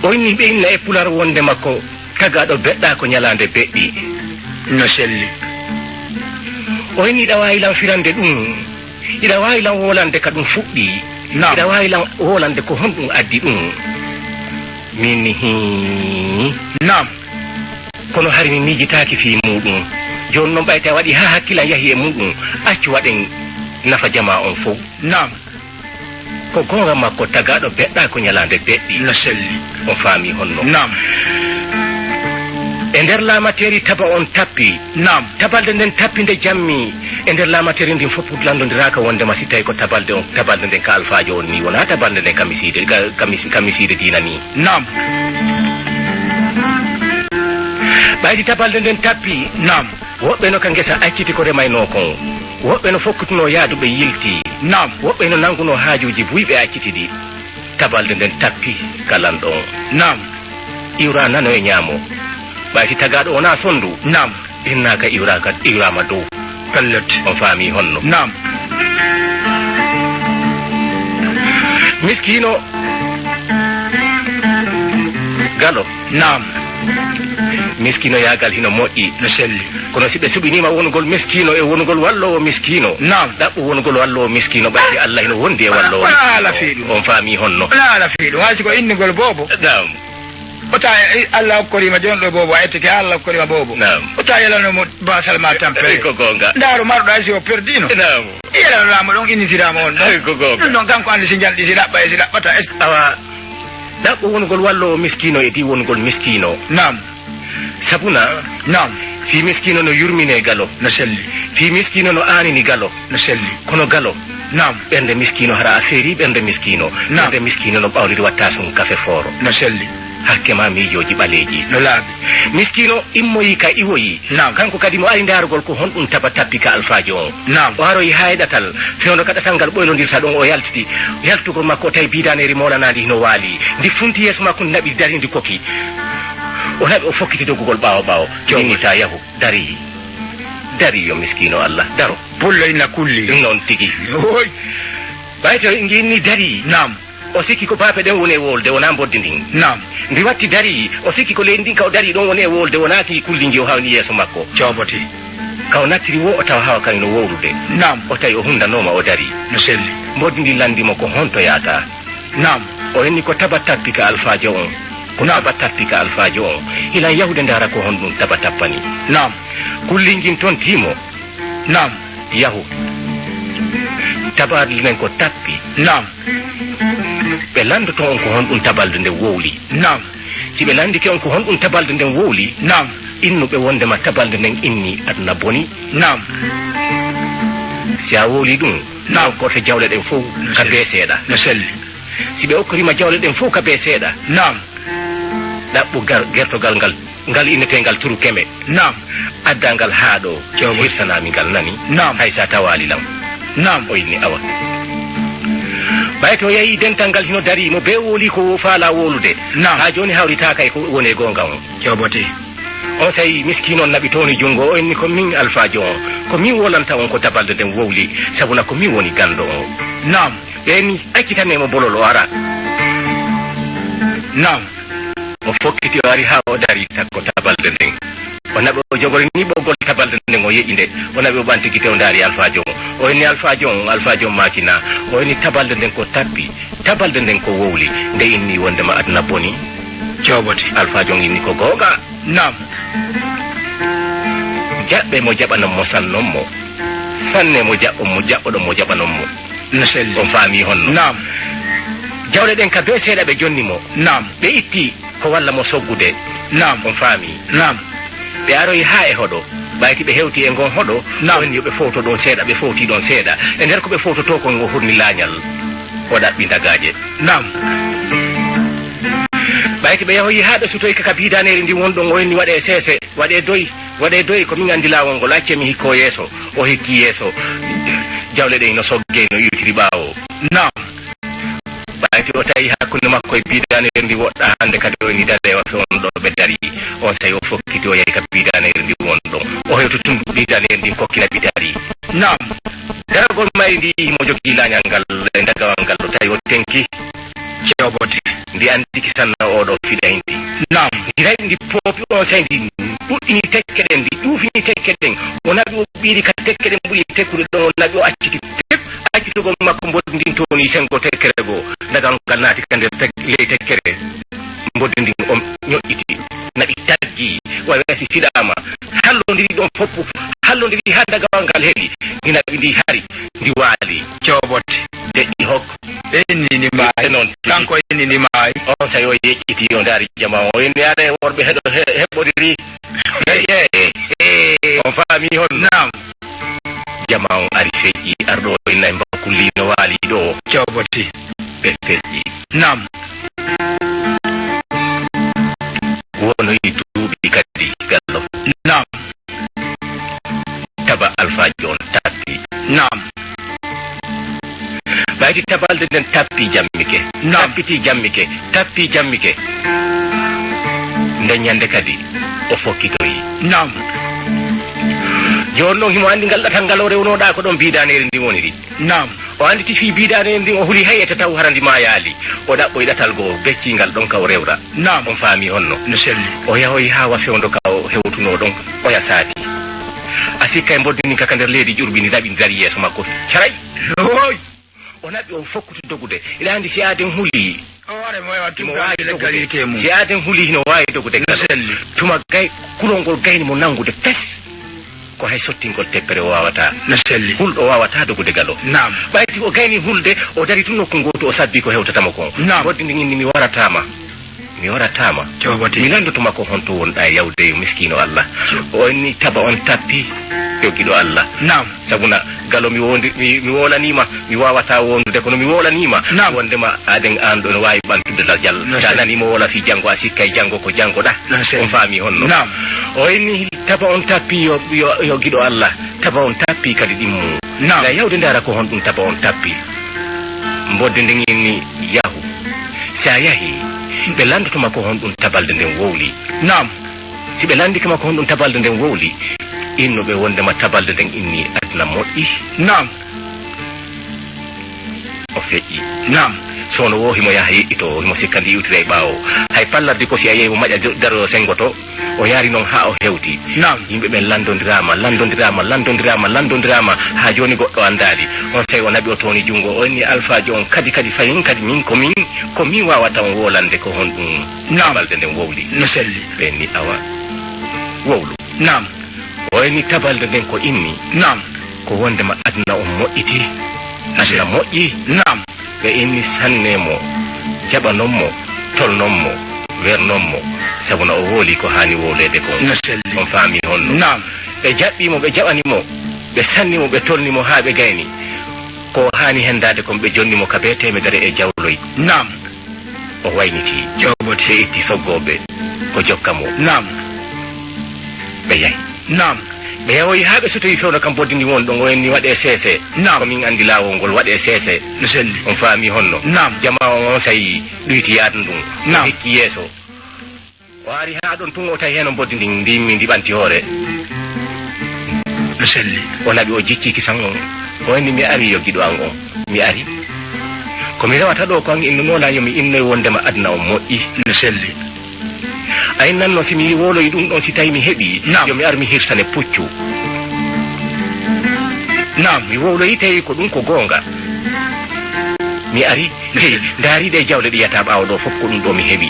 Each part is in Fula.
o inni ɓe inna e pular wonde makko tagaɗo beɗɗa ko ñalande beɗɗi no selli o inni iɗa wawi lan firande ɗum iɗa wawi lan wolande ka ɗum fuɗɗi iɗa wawi lan wolande ko honɗum addi ɗum min ni nam kono hari mi mijitaki fi muɗum joni noon ɓayte a waɗi ha hakkilan yahi e muɗum accu waɗen nafa jama on fof nam ko gonga makko tagaɗo beɗɗa ko ñalande beɗɗi no selli on faami honno nam e nder lamateri taba on tappi nam tabalde nden tappinde jammi e nder lamateri ndin fof landondiraka wondema si tawi ko tabalde on tabalde nden ka alfajo on ni wona tabalde nden kamiside dina ni nam ɓaydi tabalde nden tappi nam woɓɓe no ka ngesa acciti ko remayno kon woɓɓe no fokkituno yaaduɓe yilti nam woɓɓe no nanguno haajuji buyɓe acciti ɗi tabalde nden tappi kalanɗon nam iwra nano e ñaamo ɓayti tagaɗo wona sondu nam innaka iwrama dow pellet on faami honno nam miskino galo nam miskino yagal hino moƴƴi no selli kono si ɓe suɓinima wonugol miskino e wonugol wallowo miskino nam ɗaɓɓu wonugol wallowo miskino ɓayde Allah hino wondi e wallowo ala fiiɗum on faami honno ala fiiɗum hay siko innugol boobo nam ota Allah hokkorima joni ɗo boobo a etteke Allah hokkorima boobo nam ota yelanomo basalma tampere ko gonga ndaaro marɗo hay si o perdino nam yelanolama ɗon innitirama on ɗon ko gonga ɗum ɗon kanko andi si jalɗi si ɗaɓɓa e si ɗaɓɓata est awa ɗaɓɓu wonugol wallowo miskino e di wonugol miskino nam sabuna nam fi miskino no yurmine galo no selli fi miskino no anini galo no selli kono galo nam ɓernde miskino hara a feeri ɓernde miskino ɓernde miskino no ɓawliri watta sum café foro no selli hakke ma miijoji ɓaleji no laaɓi miskino immoyi ka iwoyi nam kanko kadi mo ari darugol ko honɗum taba tappi ka alfajo on nam o aroyi ha e ɗatal fewno ka ɗatal ngal ɓoylodirta ɗon o yaltiti yaltugol makko o tawi bidaneri molanadi hino waali ndi funti yeeso makko ndi naɓi dari ndi koki o naɓi o fokkiti doggugol ɓawo jownita yahu dari yo miskino Allah daro pullo inna kulli noon tigi oy ɓayto ginni dari nam o sikki ko bape ɗen woni e wolde wona boddi ndin nam ndi watti dari o sikki ko leydi ndin kaw dari ɗon woni e wolde wonaki kulliji o hawni yeeso makko cooboti kaw nattiri wo o tawa hawa kañum no wowrude nam o tawi o hundanoma o dari no selli boddi ndi landimo ko honto yata nam o henni ko taba tappi ka alfajo on ko taba tappi ka alfajo on hilan yahude ndara ko honɗum taba tappani nam kullingin toon timo nam yahu tabalde nden ko tappi nam ɓe landoto on ko honɗum tabalde nden wowli nam si ɓe landike on ko honɗum tabalde nden wowli nam innuɓe wondema tabalde nden inni aduna boni nam si a wowli ɗum nam koto jawle ɗen fof ka be seeɗa no selli si ɓe okkorima jawle ɗen fof ka be seeɗa nam ɗaɓɓu gertogal ngal innetegal turu keme nam addangal haa ɗo hirsanami ngal nani nam hay sa tawali lam nam o inni awa ɓay to yeeyi dental ngal hino dari mo be woli ko faala wolude nam ha joni hawritaka e ko woni e gonga on cooboti on tawi miskino on naɓi towni jungo o inni ko min alfajo on ko min wolanta on ko tabalde nden wowli sabuna ko min woni ganndo on nam ɓeni accitanemo bolol o ara nam o fokkiti o ari ha o dari takko tabalde nden o naɓi o jogori ni ɓoggol tabalde nden o yeƴi nde o naɓi o ɓanti guite o daari alfajo on o inni alfajo on makina o inni tabalde nden ko tappi tabalde nden ko wowli nde inni wondema aduna boni cooboti alfajo on inni ko gonga nam jaɓɓe mo jaɓanon mo sannon mo sanne mo jaɓɓoɗon mo jaɓanon mo no selli on faami honno nam jawle ɗen ka be seeɗa ɓe jonni mo nam ɓe itti ko walla mo soggude nam on faami nam ɓe aroyi ha e hoɗo ɓayti ɓe hewti e ngon hoɗo nam yoɓe fowto ɗon seeɗa ɓe fowti ɗon seeɗa e nder ko ɓe fowtoto kon o hurni laañal o ɗaɓɓi dagaje nam ɓayti ɓe yahoyi ha ɓe sutoyi kaka bidaneri ndi wonɗon o henni waɗe seese waɗe doyi ko min andi lawol ngol acce mi hikko yeeso o hikki yeeso jawle ɗe no sogge no iwtiri ɓawo nam ɓayti o tawi hakkude makko e bidaneri ndi woɗɗa hande kadi o ni darewa on ɗo ɓe dari on tawi o fokkiti o yehi ka bidaneri ndi wonɗon o hewto tun bidaneri ndi kokkina ɓi dari nam daragol mari ndi mo jogui lañal ngal e dagawal ngal o tawi o tenki ceobote ndi andi kisanna oɗo fiɗayndi nam ndi poopi on sayndi ɗuɗɗini tekkeɗen ndi ɗuufini tekkeɗen o naɓi o ɓiiri ka tekkeɗen ɓuri tekkude ɗon o naɓi o acciti pep accitugol makko mboddi ndin toni sengo tekkere goo dagal ngal naati ka nder ley tekkere mboddi ndin o ñoƴƴiti naɓi taggi wayasi fiɗama hallodiri ɗon foppu hallodiri ha dagawal ngal heeɓi ndi naɓi ndi hari ndi waali cobote deƴƴi hokko ennini maayi noon kanko ennini maayi on tawi o yeƴƴiti o ndaari jama o ene aɗa e worɓe heɓɓodiri on faami hon nam jama on ari feƴƴi arɗo ina e mbakullino waali ɗo cobote ɓe feƴƴi nam wonoyi duuɓi kadi gallo nam taba alphaji on tappi nam ɓayti tabalde nden tappi jammike tappiti jammike tappi jammike nden ñande kadi o fokkitoyi nam joni noon himo andi ngal ɗatal ngal o rewnoɗa ko ɗon bidaneri ndi woni ɗi nam o andi tifi bidaneri ndi o huuli hayete taw harandi ma yaali o ɗaɓɓoy ɗatal goo beccingal ɗon ka o rewra nam on faami honno no selli o yahoyi ha wa fewdo ka o hewtuno ɗon oya saati a sikka e mboddini kaka nder leydi ƴurɓini laɓi dari yeeso makko caray oy o naɓi o fokkuti dogude ila andi si aden huuli ore mo wa hino tumba wawi le kalite mu si aden huuli hino wawi dogude no selli tuma gay kulolngol gayni mo nangude fes ko hay sottingol teppere o wawata no selli hulɗo wawata dogude galo nam ɓayti o gayni hulde o dari tun nokku ngotu o sabbi ko hewtatamo kon nam boddi ndi inni mi waratama cobote mi landotuma ko honto wonɗa e yawde miskino Allah o inni taba on tappi yogiɗo Allah nam sabuna galo mi wolanima mi wawata wondude kono mi wolanima wondema aden an ɗo no wawi ɓantude dal sa nanimo wola fi janggo a sikka e janggo ko janggoɗa on faami honno nam o inni taba on tappi yogiɗo Allah taba on tappi kadi ɗimmu nam la yawde ndara ko honɗum taba on tappi mbodde nden inni yahu sa yahi ɓe landotoma ko honɗum tabalde nden wowli nam si ɓe landikama ko honɗum tabalde nden wowli innoɓe wondema tabalde nden inni aduna moƴƴi nam o feƴƴi nam sono wo himo yaha yeƴƴito himo sikka ndi iwtira e ɓaawo hay pallardi ko si a yeehi mo maƴa daro sengo to o yaari noon ha o hewti nam yimɓe ɓen landodirama ha joni goɗɗo andali on tawi o naɓi o towni jungo o inni alphaji on kadi fayin kadi min komin wawata on wolande ko honɗum tabalde nden wowli no selli ɓe ni awa wowlu nam o inni tabalde nden ko inni nam ko wondema aduna on moƴƴiti aduna moƴƴi nam ɓe inni sannemo jaɓanonmo tolnonmo wernonmo sabu no o wooli ko hani wolede kon no selli on faami honno nam ɓe jaɓɓimo ɓe jaɓanimo ɓe sannimo ɓe tolnimo ha ɓe gayni ko hani hendade kon ɓe jonnimo ka be temedere e jawloy nam o wayniti cobote ɓe itti soggoɓe ko jokkamo nam ɓe yahi nam ɓe yahoyi ha ɓe sotoyi fewno kam boddindi won ɗon o enni waɗe seese nam komin andi lawol ngol waɗe seese no selli on faami honno nam jama on sayi ɗuyti yaadu ndun nam hikki yeeso o ari ha ɗon tun o tawi hen o boddi ndi ɓanti hoore no selli o naɓi o jikkiki san on o enni mi ari yoggiɗo an on mi ari komi rewata ɗo ko an innunola yomi innoye wondema aduna on moƴƴi no selli ay nanno simi woloyi ɗum ɗon si tawi mi heeɓi yomi ar mi hirsane puccu nam mi wowloyi tawi ko ɗum ko goonga mi ari daariɗe jawle ɗi yiyata ɓaawo ɗo fof ko ɗum ɗo mi heeɓi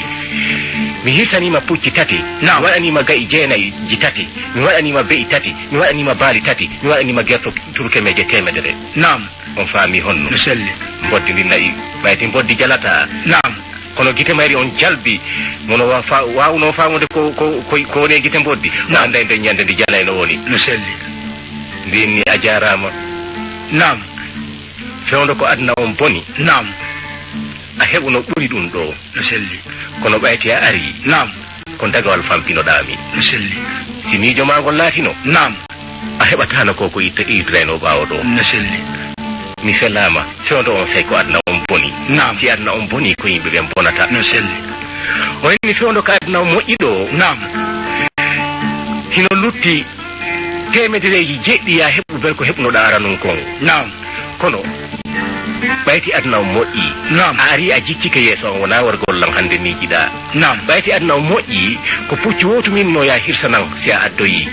mi hirsanima pucci tati mi waɗanima gayi jeenayji tati mi waɗanima be'i tati mi waɗanima baali tati mi waɗanima gerto turkemeje temedere nam on faami honno no selli mboddi ndi nayi ɓayti mboddi jalata nam kono gite mayri on jalbi mono wawno famude ko woni gite mboddi o anda nde ñande ndi jalayno woni no selli mbinni a jarama nam fewndo ko aduna on boni nam a heɓuno ɓuri ɗum ɗo no selli kono ɓayti a ari nam ko dagawal fampinoɗami no selli si miijo magol laatino nam a heɓatano ko idrayno ɓawo ɗo no selli mi felama fewndo on sey ko aduna on boni nam si aduna on boni ko yimɓe ɓen bonata no selli o inni fewndo ko aduna on moƴƴi ɗo nam hino lutti temedereji jeɗɗi ya heɓu ben ko heɓnoɗa aranum kon nam kono bayti adna moƴƴi ari a jiccike yeso on wona wargol lan hande ni jiɗa bayti adna moƴƴi ko pucci wotu min no ya hirsanan si a addoyi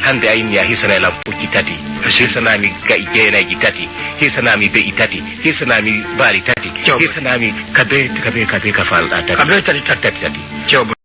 hande ayini ya hirsana lan pucci tati hirsanami gayi jeenayji tati hirsanami be'i tati hirsanami baali tati hirsanami kabe ka falɗa tati kabe tati